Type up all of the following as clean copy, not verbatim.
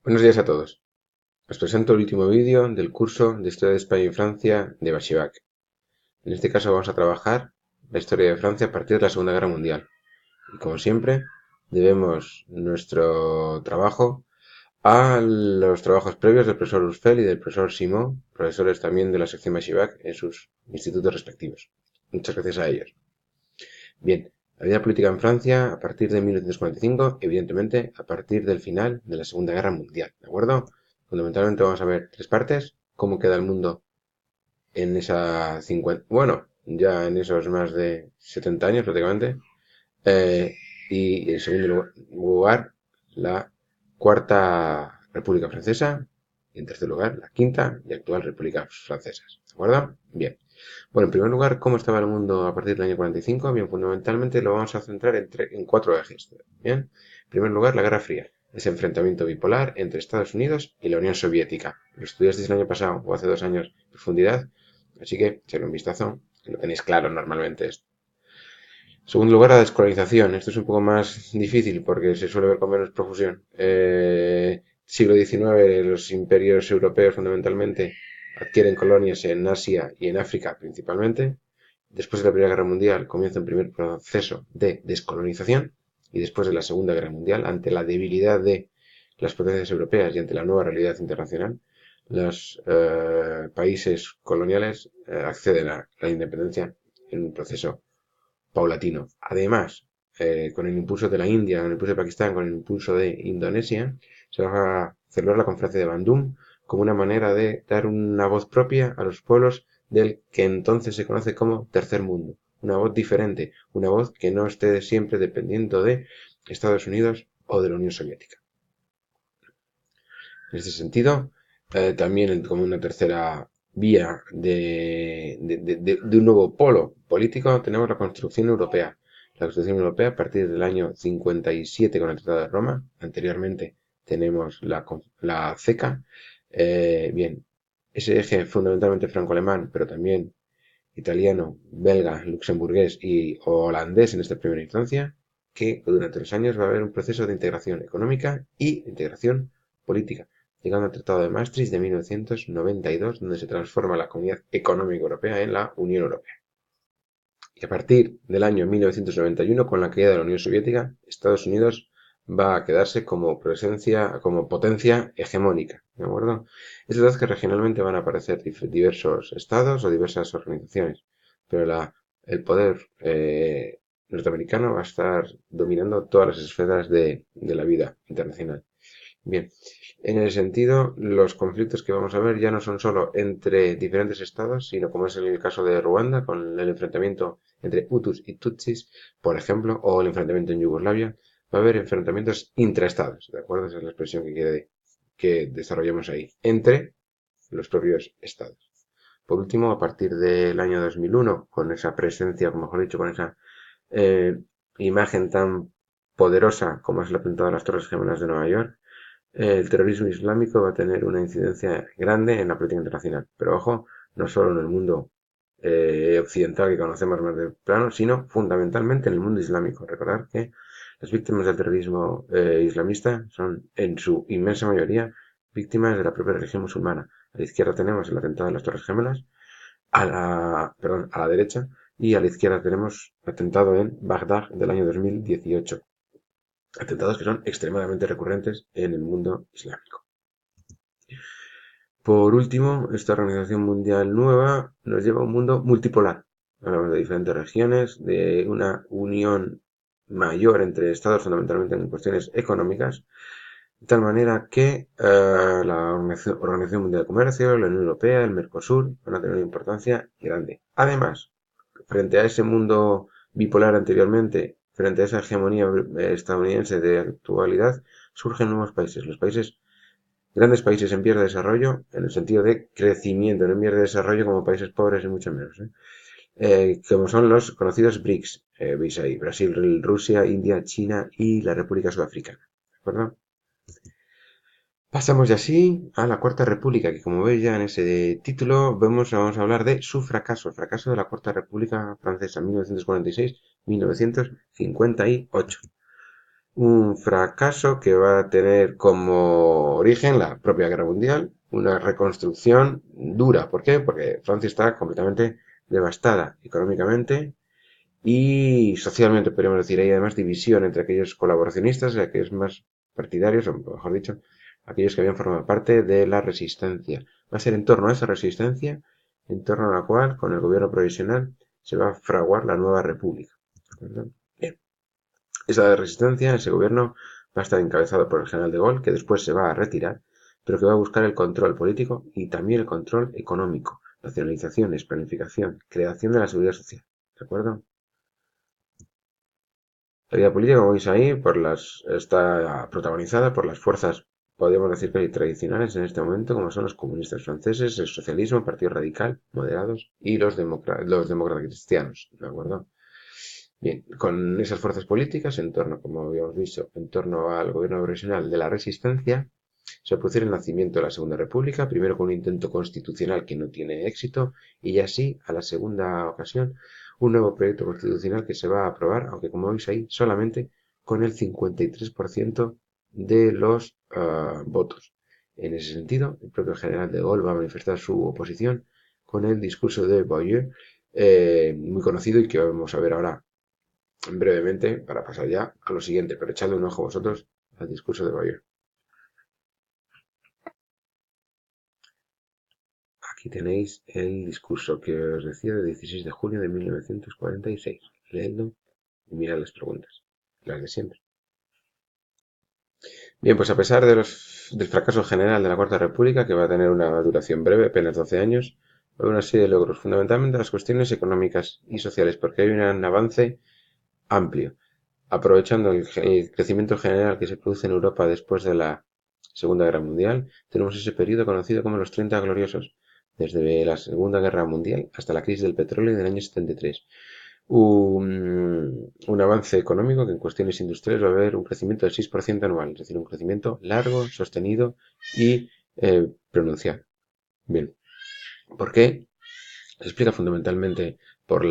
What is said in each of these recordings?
Buenos días a todos. Os presento el último vídeo del curso de Historia de España y Francia de Bachivac. En este caso vamos a trabajar la historia de Francia a partir de la Segunda Guerra Mundial. Y como siempre, debemos nuestro trabajo a los trabajos previos del profesor Urfel y del profesor Simón, profesores también de la sección Bachivac en sus institutos respectivos. Muchas gracias a ellos. Bien, la vida política en Francia a partir de 1945, evidentemente a partir del final de la Segunda Guerra Mundial, ¿de acuerdo? Fundamentalmente vamos a ver tres partes: cómo queda el mundo en esa 50, bueno, ya en esos más de 70 años prácticamente, eh, y en segundo lugar, la Cuarta República Francesa, y en tercer lugar, la Quinta y actual República Francesa, ¿de acuerdo? Bien. Bueno, en primer lugar, ¿cómo estaba el mundo a partir del año 45? Bien, fundamentalmente lo vamos a centrar en cuatro ejes. Bien, en primer lugar, la Guerra Fría, ese enfrentamiento bipolar entre Estados Unidos y la Unión Soviética. Lo estudiasteis el año pasado o hace 2 años en profundidad, así que echadle un vistazo, que lo tenéis claro normalmente esto. En segundo lugar, la descolonización. Esto es un poco más difícil porque se suele ver con menos profusión. Siglo XIX, los imperios europeos fundamentalmente adquieren colonias en Asia y en África principalmente. Después de la Primera Guerra Mundial comienza un primer proceso de descolonización, y después de la Segunda Guerra Mundial, ante la debilidad de las potencias europeas y ante la nueva realidad internacional, los países coloniales acceden a la independencia en un proceso paulatino. Además, con el impulso de la India, con el impulso de Pakistán, con el impulso de Indonesia, se va a celebrar la conferencia de Bandung como una manera de dar una voz propia a los pueblos del que entonces se conoce como Tercer Mundo. Una voz diferente, una voz que no esté siempre dependiendo de Estados Unidos o de la Unión Soviética. En este sentido, también como una tercera vía de un nuevo polo político, tenemos la construcción europea. La construcción europea a partir del año 57 con el Tratado de Roma. Anteriormente tenemos la CECA. Bien, ese eje fundamentalmente franco-alemán, pero también italiano, belga, luxemburgués y holandés en esta primera instancia, que durante los años va a haber un proceso de integración económica y de integración política, llegando al Tratado de Maastricht de 1992, donde se transforma la Comunidad Económica Europea en la Unión Europea. Y a partir del año 1991, con la caída de la Unión Soviética, Estados Unidos va a quedarse como presencia, como potencia hegemónica, ¿de acuerdo? Es verdad que regionalmente van a aparecer diversos estados o diversas organizaciones, pero el poder norteamericano va a estar dominando todas las esferas de la vida internacional. Bien, en el sentido, los conflictos que vamos a ver ya no son solo entre diferentes estados, sino como es el caso de Ruanda, con el enfrentamiento entre Hutus y Tutsis, por ejemplo, o el enfrentamiento en Yugoslavia. Va a haber enfrentamientos intraestados, ¿de acuerdo? Esa es la expresión que desarrollamos ahí, entre los propios estados. Por último, a partir del año 2001, con esa presencia, como mejor dicho, con esa eh, imagen tan poderosa como es el atentado a las Torres Gemelas de Nueva York, el terrorismo islámico va a tener una incidencia grande en la política internacional. Pero ojo, no solo en el mundo occidental que conocemos más de plano, sino fundamentalmente en el mundo islámico. Recordar que las víctimas del terrorismo islamista son en su inmensa mayoría víctimas de la propia religión musulmana. A la izquierda tenemos el atentado de las Torres Gemelas, a la derecha, y a la izquierda tenemos el atentado en Bagdad del año 2018. Atentados que son extremadamente recurrentes en el mundo islámico. Por último, esta organización mundial nueva nos lleva a un mundo multipolar. Hablamos de diferentes regiones, de una unión mayor entre estados, fundamentalmente en cuestiones económicas, de tal manera que la Organización Mundial de Comercio, la Unión Europea, el Mercosur van a tener una importancia grande. Además, frente a ese mundo bipolar anteriormente, frente a esa hegemonía estadounidense de actualidad, surgen nuevos países. Los países, grandes países en vías de desarrollo, en el sentido de crecimiento, no en vías de desarrollo como países pobres y mucho menos. Como son los conocidos BRICS, veis ahí, Brasil, Rusia, India, China y la República Sudafricana. ¿De acuerdo? Pasamos ya así a la Cuarta República, que como veis ya en ese título vamos a hablar de su fracaso, el fracaso de la Cuarta República Francesa, 1946-1958. Un fracaso que va a tener como origen la propia guerra mundial, una reconstrucción dura. ¿Por qué? Porque Francia está completamente devastada económicamente y socialmente, podríamos decir. Hay además división entre aquellos colaboracionistas y aquellos más partidarios, o mejor dicho, aquellos que habían formado parte de la resistencia. Va a ser en torno a esa resistencia, en torno a la cual, con el gobierno provisional, se va a fraguar la nueva república. ¿Verdad? Bien. Esa resistencia, ese gobierno, va a estar encabezado por el general de Gaulle, que después se va a retirar, pero que va a buscar el control político y también el control económico, nacionalizaciones, planificación, creación de la seguridad social. ¿De acuerdo? La vida política, como veis ahí, está protagonizada por las fuerzas, podríamos decir que tradicionales en este momento, como son los comunistas franceses, el socialismo, el Partido Radical, moderados, y los demócratas cristianos, ¿de acuerdo? Bien, con esas fuerzas políticas, en torno, como habíamos visto, en torno al gobierno provisional de la resistencia, se produce el nacimiento de la Segunda República, primero con un intento constitucional que no tiene éxito, y así, a la segunda ocasión, un nuevo proyecto constitucional que se va a aprobar, aunque como veis ahí, solamente con el 53% de los votos. En ese sentido, el propio general de Gaulle va a manifestar su oposición con el discurso de Bayeux, muy conocido y que vamos a ver ahora brevemente para pasar ya a lo siguiente, pero echadle un ojo vosotros al discurso de Bayeux. Aquí tenéis el discurso que os decía del 16 de junio de 1946. Leedlo y mirad las preguntas, las de siempre. Bien, pues a pesar del fracaso general de la Cuarta República, que va a tener una duración breve, apenas 12 años, va a haber una serie de logros, fundamentalmente las cuestiones económicas y sociales, porque hay un avance amplio. Aprovechando el crecimiento general que se produce en Europa después de la Segunda Guerra Mundial, tenemos ese periodo conocido como los 30 gloriosos, desde la Segunda Guerra Mundial hasta la crisis del petróleo del año 73. Un avance económico que en cuestiones industriales va a haber un crecimiento del 6% anual, es decir, un crecimiento largo, sostenido y pronunciado. Bien, ¿por qué? Se explica fundamentalmente por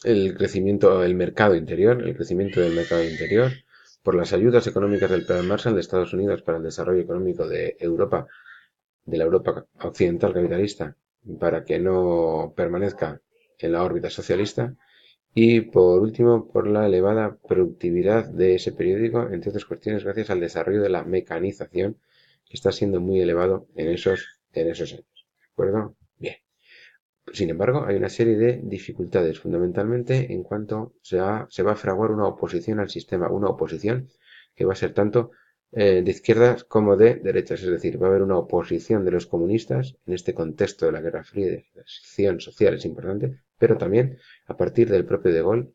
el crecimiento del mercado interior, el crecimiento del mercado interior, por las ayudas económicas del Plan Marshall de Estados Unidos para el desarrollo económico de Europa, de la Europa occidental capitalista, para que no permanezca en la órbita socialista, y por último por la elevada productividad de ese periódico, entre otras cuestiones gracias al desarrollo de la mecanización, que está siendo muy elevado en esos años. ¿De acuerdo? Bien. Sin embargo, hay una serie de dificultades, fundamentalmente en cuanto se va a fraguar una oposición al sistema, una oposición que va a ser tanto de izquierdas como de derechas, es decir, va a haber una oposición de los comunistas en este contexto de la Guerra Fría y de la sección social es importante, pero también a partir del propio De Gaulle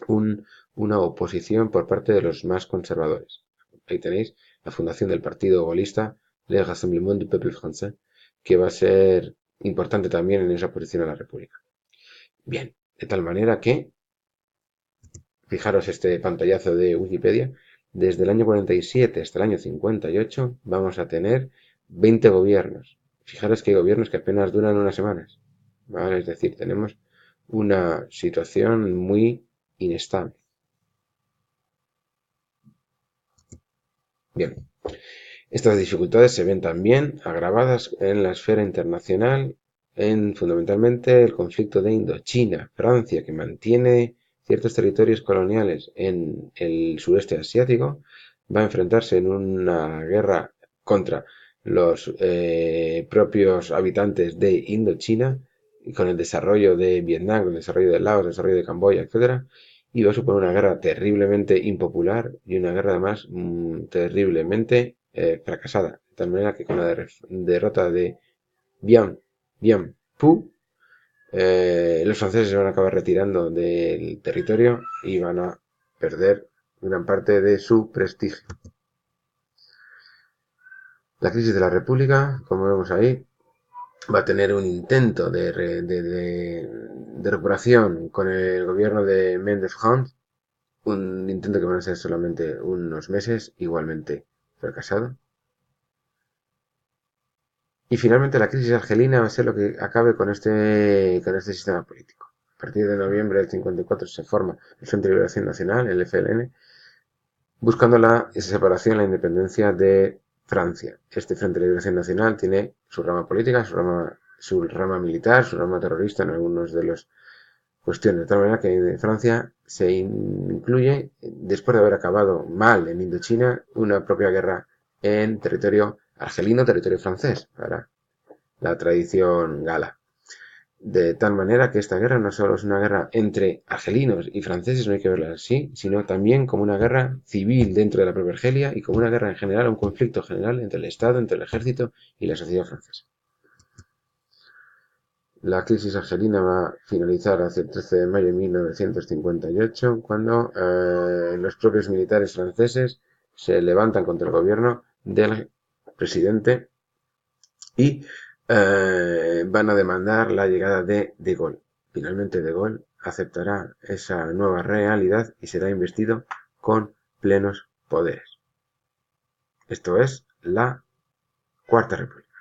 un- una oposición por parte de los más conservadores. Ahí tenéis la fundación del partido gaullista, Le Rassemblement du Peuple Français, que va a ser importante también en esa oposición a la República. Bien, de tal manera que, fijaros este pantallazo de Wikipedia, desde el año 47 hasta el año 58 vamos a tener 20 gobiernos. Fijaros que hay gobiernos que apenas duran unas semanas. ¿Vale? Es decir, tenemos una situación muy inestable. Bien, estas dificultades se ven también agravadas en la esfera internacional en fundamentalmente el conflicto de Indochina. Francia, que mantiene ciertos territorios coloniales en el sureste asiático, va a enfrentarse en una guerra contra los propios habitantes de Indochina, y con el desarrollo de Vietnam, con el desarrollo de Laos, el desarrollo de Camboya, etcétera, y va a suponer una guerra terriblemente impopular y una guerra además terriblemente fracasada. De tal manera que con la derrota de Bien, Bien Phu, los franceses se van a acabar retirando del territorio y van a perder gran parte de su prestigio. La crisis de la República, como vemos ahí, va a tener un intento de recuperación con el gobierno de Mendes France, un intento que van a ser solamente unos meses, igualmente fracasado. Y finalmente la crisis argelina va a ser lo que acabe con este sistema político. partir de noviembre del 54 se forma el Frente de Liberación Nacional, el FLN, buscando la separación, la independencia de Francia. Este Frente de Liberación Nacional tiene su rama política, su rama militar, su rama terrorista en algunos de los cuestiones, de tal manera que Francia se incluye, después de haber acabado mal en Indochina, una propia guerra en territorio argelino, territorio francés, para la tradición gala. De tal manera que esta guerra no solo es una guerra entre argelinos y franceses, no hay que verla así, sino también como una guerra civil dentro de la propia Argelia y como una guerra en general, un conflicto general entre el Estado, entre el ejército y la sociedad francesa. La crisis argelina va a finalizar hacia el 13 de mayo de 1958, cuando los propios militares franceses se levantan contra el gobierno del presidente y van a demandar la llegada de Gaulle. Finalmente De Gaulle aceptará esa nueva realidad y será investido con plenos poderes. Esto es la Cuarta República.